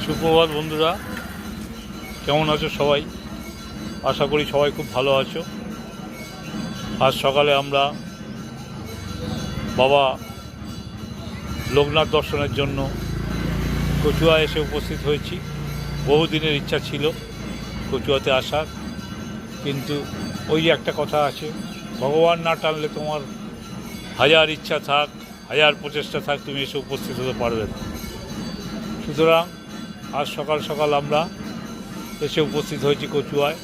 সুপ্রভাত বন্ধুরা, কেমন আছো সবাই? আশা করি সবাই খুব ভালো আছো। আজ সকালে আমরা বাবা লোকনাথ দর্শনের জন্য কচুয়া এসে উপস্থিত হয়েছি। বহুদিনের ইচ্ছা ছিল কচুয়াতে আসার, কিন্তু ওই যে একটা কথা আছে, ভগবান না টানলে তোমার হাজার ইচ্ছা থাক, হাজার প্রচেষ্টা থাক, তুমি এসে উপস্থিত হতে পারবে না। সুতরাং আজ সকাল সকাল আমরা এসে উপস্থিত হয়েছি কচুয়ায়।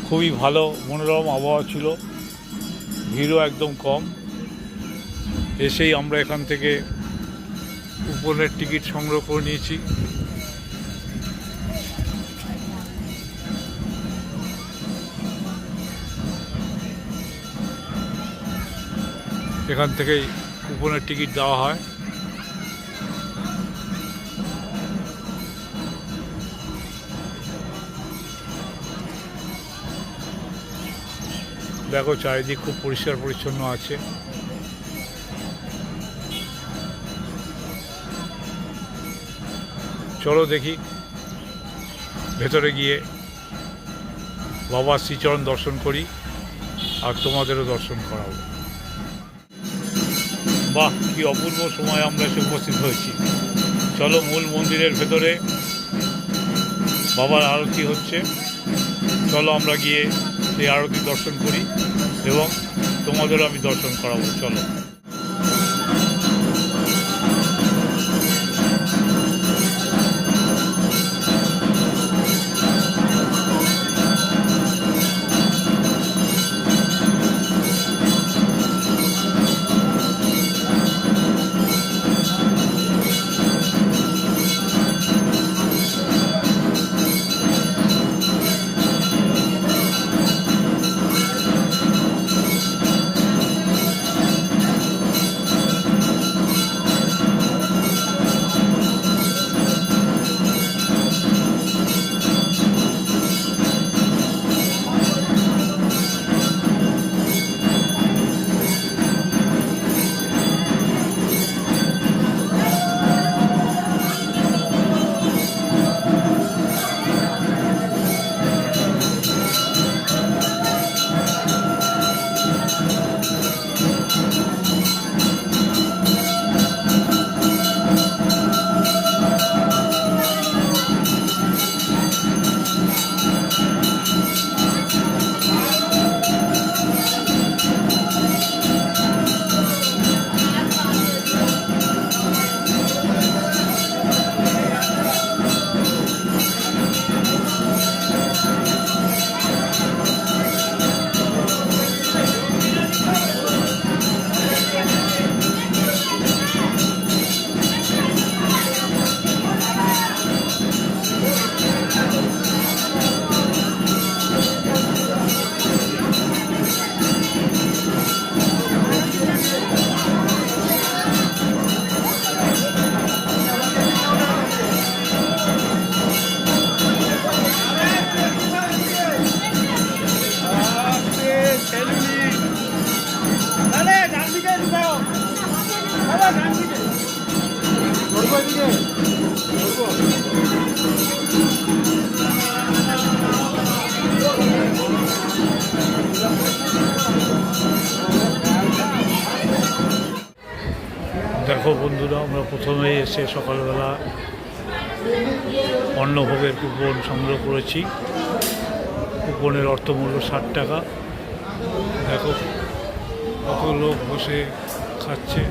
খুবই ভালো মনোরম আবহাওয়া ছিল, ভিড়ও একদম কম। এসেই আমরা এখান থেকে কুপনের টিকিট সংগ্রহ করে নিয়েছি। এখান থেকেই কুপনের টিকিট দেওয়া হয়। দেখো, চারিদিক খুব পরিষ্কার পরিচ্ছন্ন আছে। চলো দেখি, ভেতরে গিয়ে বাবার শ্রীচরণ দর্শন করি আর তোমাদেরও দর্শন করাবো। বাহ, কি অপূর্ব সময় আমরা এসে উপস্থিত হয়েছি। চলো, মূল মন্দিরের ভেতরে বাবার আরতি হচ্ছে, চলো আমরা গিয়ে সেই আরতি দর্শন করি এবং তোমাদেরও আমি দর্শন করাবো। চলো। দেখো বন্ধুরা, আমরা প্রথমেই এসে সকালবেলা অন্নভোগের কুপন সংগ্রহ করেছি। কুপনের অর্থমূল্য 60 টাকা। দেখো কত লোক বসে খাচ্ছে,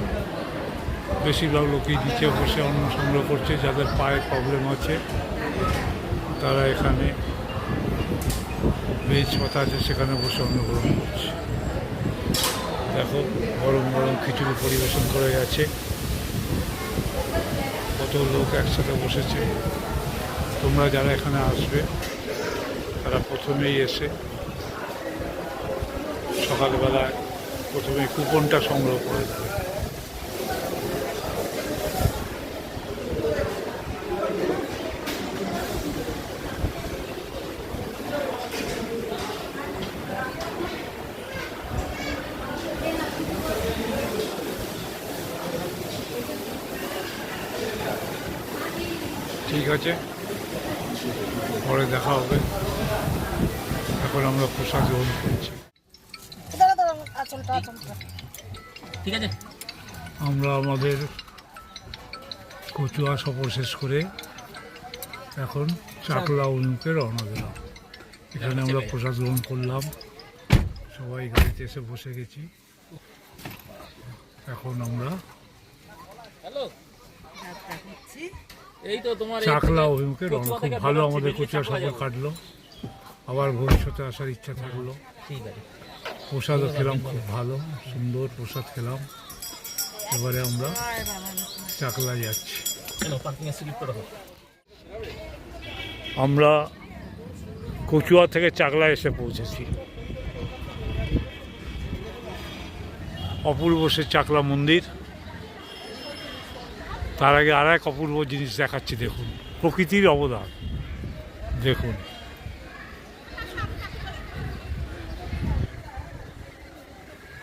বেশিরভাগ লোকই নিচে বসে অন্ন সংগ্রহ করছে। যাদের পায়ের প্রবলেম আছে তারা এখানে বেঞ্চ পাতা আছে, সেখানে বসে অন্ন গ্রহণ করছে। দেখো, গরম গরম খিচুড়ি পরিবেশন করে গেছে, কত লোক একসাথে বসেছে। তোমরা যারা এখানে আসবে তারা প্রথমেই এসে সকালবেলায় প্রথমে কুপনটা সংগ্রহ করে দেবে। ঠিক আছে, পরে দেখা হবে। এখন আমরা প্রসাদ গ্রহণ করছি। ঠিক আছে, আমরা আমাদের কচুয়া সফর শেষ করে এখন চাকলা অভিমুখে রওনা দিলাম। এখানে আমরা প্রসাদ গ্রহণ করলাম, সবাই গাড়িতে এসে বসে গেছি। এখন আমরা এই তো তোমার চাকলা অভিমুখে রওনা। খুব ভালো আমাদের কচুয়া সফর কাটলো, আবার ভবিষ্যতে আসার ইচ্ছা থাকলো। ঠিক আছে, প্রসাদও খেলাম, খুব ভালো সুন্দর প্রসাদ খেলাম। এবারে আমরা চাকলায় যাচ্ছি। আমরা কচুয়া থেকে চাকলা এসে পৌঁছেছি। অপূর্ব সে চাকলা মন্দির। তার আগে আর এক অপূর্ব জিনিস দেখাচ্ছি, দেখুন প্রকৃতির অবদান। দেখুন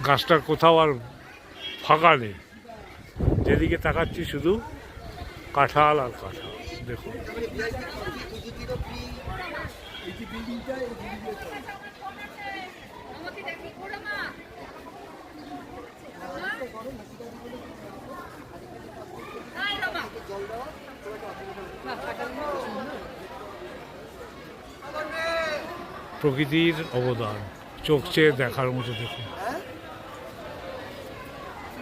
গাছটার কোথাও আর ফাঁকা নেই, যেদিকে তাকাচ্ছি শুধু কাঁঠাল আর কাঁঠাল। দেখুন প্রকৃতির অবদান, চোখ চেয়ে দেখার মতো। দেখুন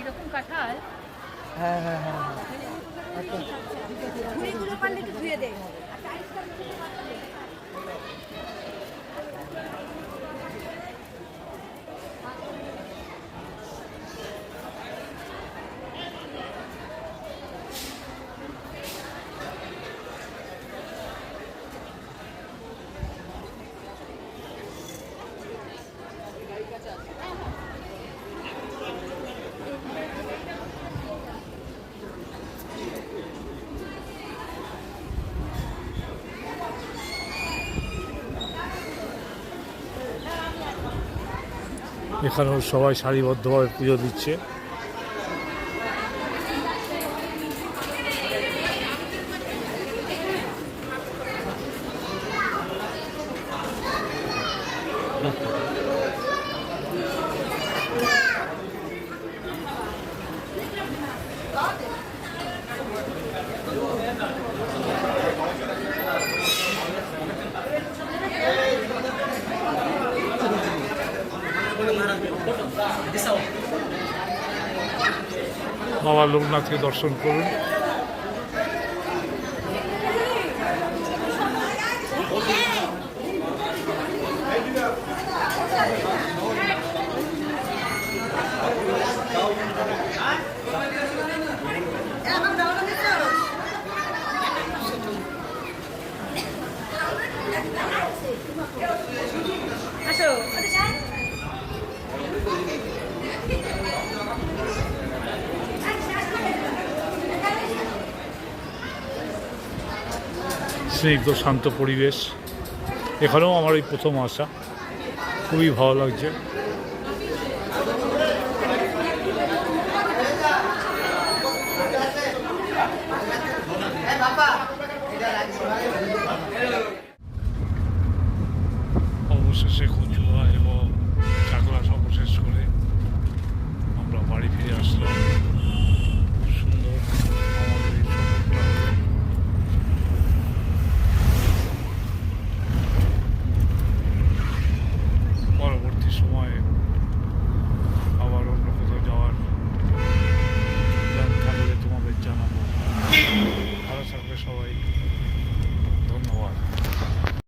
এরকম কাঁঠাল ধুয়ে দে। এখানেও সবাই সারিবদ্ধভাবে পুজো দিচ্ছে। বাবা লোকনাথকে দর্শন করুন। স্নিগ্ধ শান্ত পরিবেশ। এখানেও আমার এই প্রথম আসা, খুবই ভালো লাগছে।